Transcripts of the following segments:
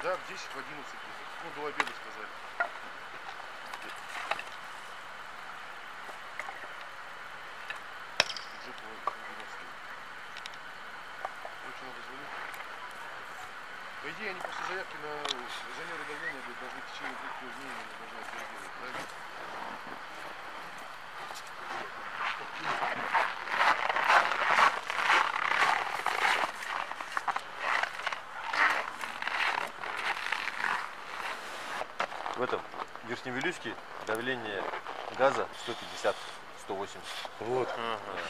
Да, в 10, в 11 где-то. Ну, до обеда сказали. Очень надо звонить. По идее, они после заявки на замеры давления должны в течение 2-3 дней должны отреагировать, правильно? В этом Верхневилюйске давление газа 150-180. Вот.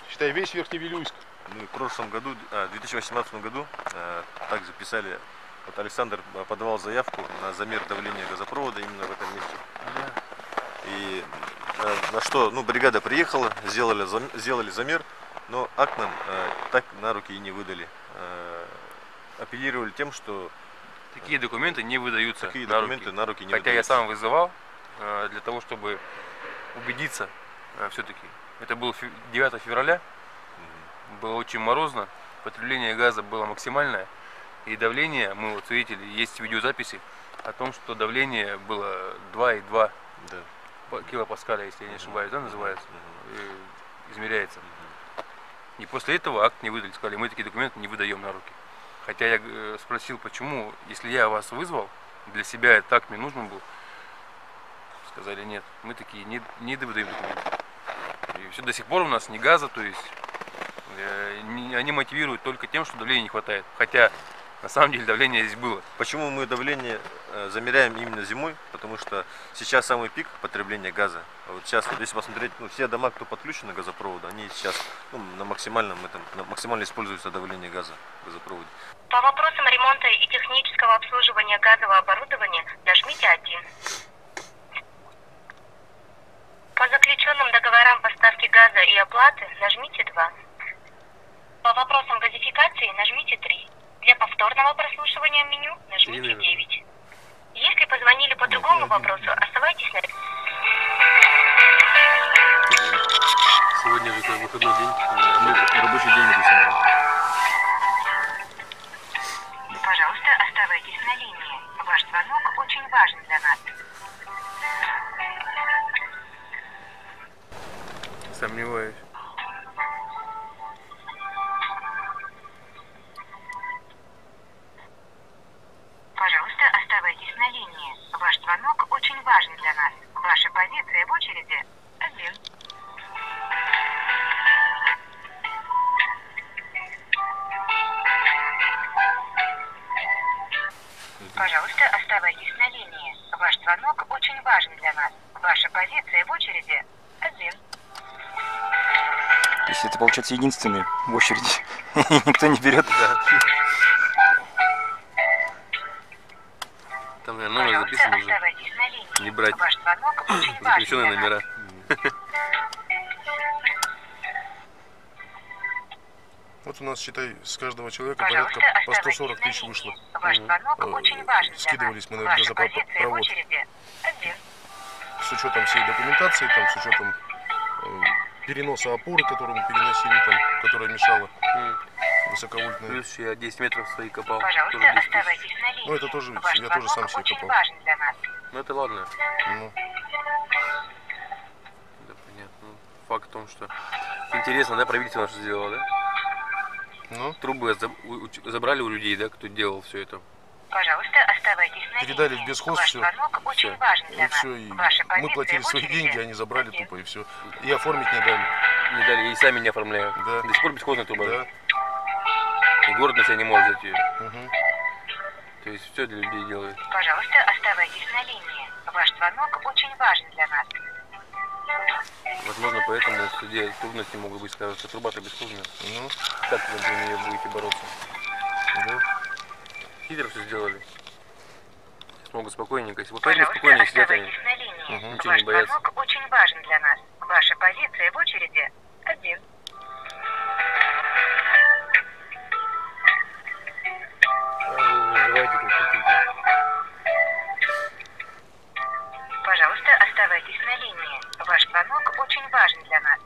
Считай, весь Верхневилюйск. Мы в прошлом году, в 2018 году, также писали, вот Александр подавал заявку на замер давления газопровода именно в этом месте. И на что, бригада приехала, сделали замер, но акт нам так на руки и не выдали. Апеллировали тем, что такие документы не выдаются. Такие документы на руки не Хотя выдаются. я сам вызывал для того, чтобы убедиться все-таки. Это было 9 февраля, было очень морозно, потребление газа было максимальное. И давление, мы вот видели, есть видеозаписи о том, что давление было 2,2 килопаскаля, если я не ошибаюсь, да, называется, измеряется. И после этого акт не выдали, сказали, мы такие документы не выдаем на руки. Хотя я спросил, почему, если я вас вызвал, для себя этот акт мне нужен был, сказали, нет, мы такие не выдаем документы. И все до сих пор у нас ни газа, то есть они мотивируют только тем, что давления не хватает. Хотя на самом деле давление здесь было. Почему мы давление замеряем именно зимой? Потому что сейчас самый пик потребления газа. Вот сейчас, если посмотреть, все дома, кто подключены к газопроводу, они сейчас на максимально используется давление газа в газопроводе. По вопросам ремонта и технического обслуживания газового оборудования нажмите 1. По заключенным договорам поставки газа и оплаты нажмите 2. По вопросам газификации нажмите 3. Для повторного прослушивания меню нажмите 9. Если позвонили по другому вопросу, оставайтесь на... Сегодня выходной день, рабочий день написано. Пожалуйста, оставайтесь на линии. Ваш звонок очень важен для нас. сомневаюсь. Пожалуйста, оставайтесь на линии. Ваш звонок очень важен для нас. Ваша позиция в очереди 1. Пожалуйста, оставайтесь на линии. Ваш звонок очень важен для нас. Ваша позиция в очереди 1. Если это, получается, единственный в очереди, никто не берет. Да. Там, наверное, номер записан уже. Не брать. Заключенные номера. Вот у нас, считай, с каждого человека порядка по 140 тысяч вышло. Скидывались мы на газопровод. С учетом всей документации, там, с учетом переноса опоры, которую мы переносили, там, которая мешала высоковольтная. Плюс я 10 метров свои копал. Тоже 10 тысяч. Ну это тоже, я тоже сам себе копал. Ну это ладно. Ну. Да, понятно. Факт в том, что интересно, да, правительство наше сделало, да? Ну? Трубы забрали у людей, да, кто делал все это. Пожалуйста, оставайтесь на передали в бесхоз все. Очень важен для нас. Все, и мы платили свои деньги, они забрали тупо и все. И оформить не дали. Не дали, и сами не оформляют. Да. До сих пор бесхозная труба. Да. И город на себя не может взять ее. Угу. То есть все для людей делают. Пожалуйста, оставайтесь на линии. Ваш звонок очень важен для нас. Возможно, поэтому в суде трудности могут быть, скажут, что труба-то бесхозная. Ну. Как вы за нее будете бороться? Да. Хитро все сделали. Смогут спокойненько. Вот поэтому спокойнее сидят они. Ничего не боятся. Ваш звонок очень важен для нас. Ваша позиция в очереди 1. Пожалуйста, оставайтесь на линии. Ваш звонок очень важен для нас.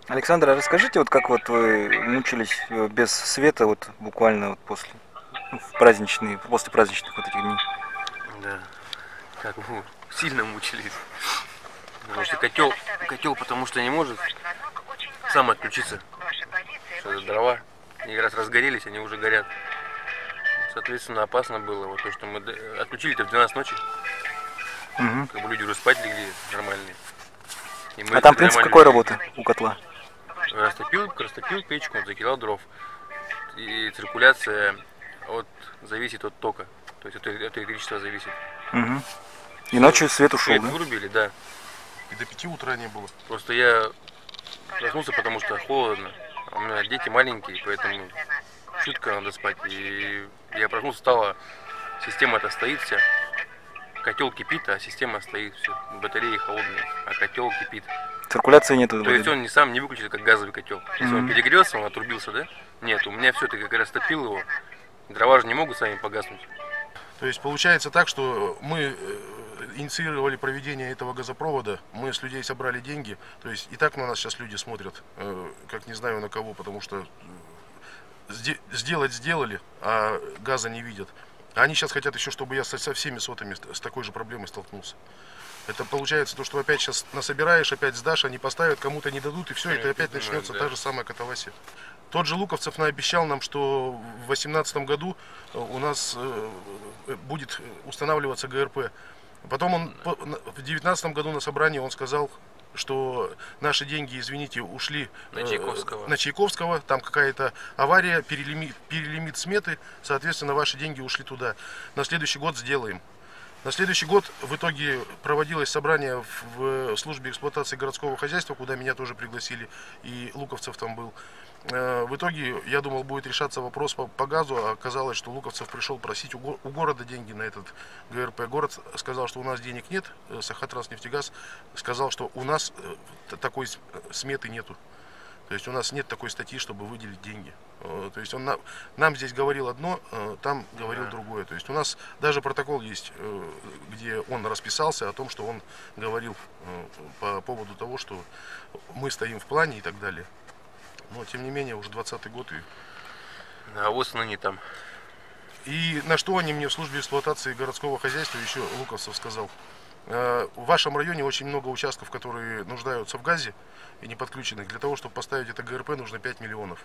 Александр, а расскажите, вот как вот вы мучились без света, вот буквально вот после праздничных вот этих дней? Да. Как мы сильно мучились. Потому что котел потому что не может сам отключиться. Что дрова они раз разгорелись, они уже горят. Соответственно, опасно было. Вот то, что мы отключили-то в 12 ночи. Как бы люди уже спать легли нормальные. А там принцип какой работы у котла? Растопил печку, он закидал дров. И циркуляция зависит от тока. То есть от электричества зависит. И ночью свет ушел, свет да? вырубили, да. И до 5 утра не было. Просто я проснулся, потому что холодно. У меня дети маленькие, поэтому чутко надо спать. И я проснулся, стала, система-то стоит вся. Котел кипит, а система стоит, все. Батареи холодные, а котел кипит. Циркуляции нету. То есть он сам не выключится, как газовый котел. Если он перегрелся, он отрубился, да? Нет, у меня все-таки как раз топил его. Дрова же не могут сами погаснуть. То есть получается так, что мы инициировали проведение этого газопровода, мы с людей собрали деньги, то есть и так на нас сейчас люди смотрят, как не знаю на кого, потому что сделать сделали, а газа не видят. А они сейчас хотят еще, чтобы я со всеми сотами с такой же проблемой столкнулся. Это получается то, что опять сейчас насобираешь, опять сдашь, они поставят, кому-то не дадут, и все, это опять начнется та же самая катавасия. Тот же Луковцев наобещал нам, что в 2018 году у нас будет устанавливаться ГРП. Потом он в 2019 году на собрании он сказал, что наши деньги, извините, ушли на Чайковского, там какая-то авария, перелимит сметы, соответственно, ваши деньги ушли туда. На следующий год сделаем. На следующий год в итоге проводилось собрание в службе эксплуатации городского хозяйства, куда меня тоже пригласили, и Луковцев там был. В итоге, я думал, будет решаться вопрос по газу, а оказалось, что Луковцев пришел просить у города деньги на этот ГРП. Город сказал, что у нас денег нет, Сахатранснефтегаз сказал, что у нас такой сметы нету. То есть у нас нет такой статьи, чтобы выделить деньги. То есть он нам здесь говорил одно, там говорил другое. То есть у нас даже протокол есть, где он расписался о том, что он говорил по поводу того, что мы стоим в плане и так далее. Но тем не менее уже 20-й год. А вот они там. И на что они мне в службе эксплуатации городского хозяйства еще Луковцев сказал. В вашем районе очень много участков, которые нуждаются в газе и не подключенных. Для того, чтобы поставить это ГРП, нужно 5 миллионов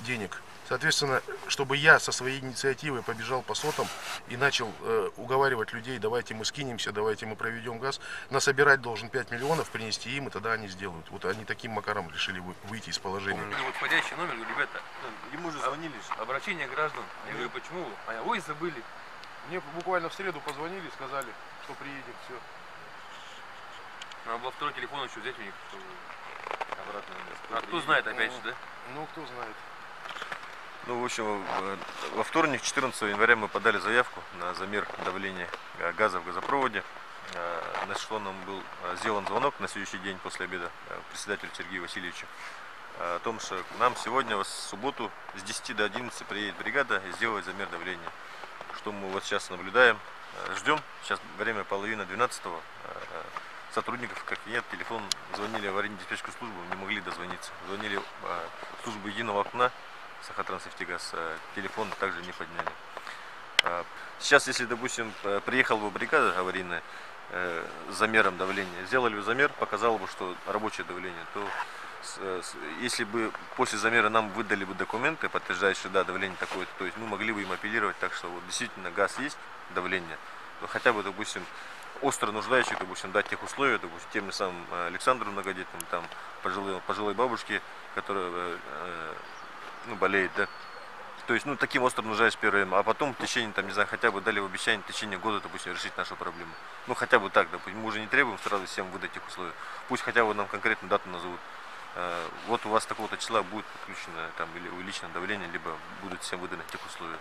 денег. Соответственно, чтобы я со своей инициативой побежал по сотам и начал уговаривать людей, давайте мы скинемся, давайте мы проведем газ, насобирать должен 5 миллионов, принести им, и тогда они сделают. Вот они таким макаром решили выйти из положения. Вот входящий номер, говорю, ребята, Ему же звонили. обращение граждан. Я говорю, почему? Ой, забыли. Мне буквально в среду позвонили, сказали, что приедем, все. Надо было второй телефон еще взять у них, чтобы Обратно. А кто знает, опять же, да? Ну, кто знает. Ну, в общем, во вторник, 14 января, мы подали заявку на замер давления газа в газопроводе. На что нам был сделан звонок на следующий день после обеда председателю Сергею Васильевичу о том, что нам сегодня, в субботу, с 10 до 11 приедет бригада и сделает замер давления. Что мы вот сейчас наблюдаем, ждем. Сейчас время половина 12-го. Сотрудников как нет, телефон, звонили в аварийно-диспетчерскую службу, не могли дозвониться. Звонили в службу единого окна Сахатранснефтегаз, телефон также не подняли. Сейчас, если, допустим, приехала бы бригада аварийная с замером давления, сделали бы замер, показало бы, что рабочее давление, то если бы после замера нам выдали бы документы, подтверждающие, да, давление такое-то, то есть мы могли бы им апеллировать так, что вот действительно газ есть, давление, то хотя бы, допустим, остро нуждающих, допустим, дать тех условия, допустим, тем же самым Александру многодетным, там, пожилой бабушке, которая болеет, да. То есть, таким остро нуждаясь первым, а потом в течение, там, не знаю, хотя бы дали в обещание в течение года, допустим, решить нашу проблему. Хотя бы так, допустим, мы уже не требуем сразу всем выдать их условия. Пусть хотя бы нам конкретную дату назовут. Вот у вас такого-то числа будет подключено, там, или увеличено давление, либо будут всем выданы тех условия.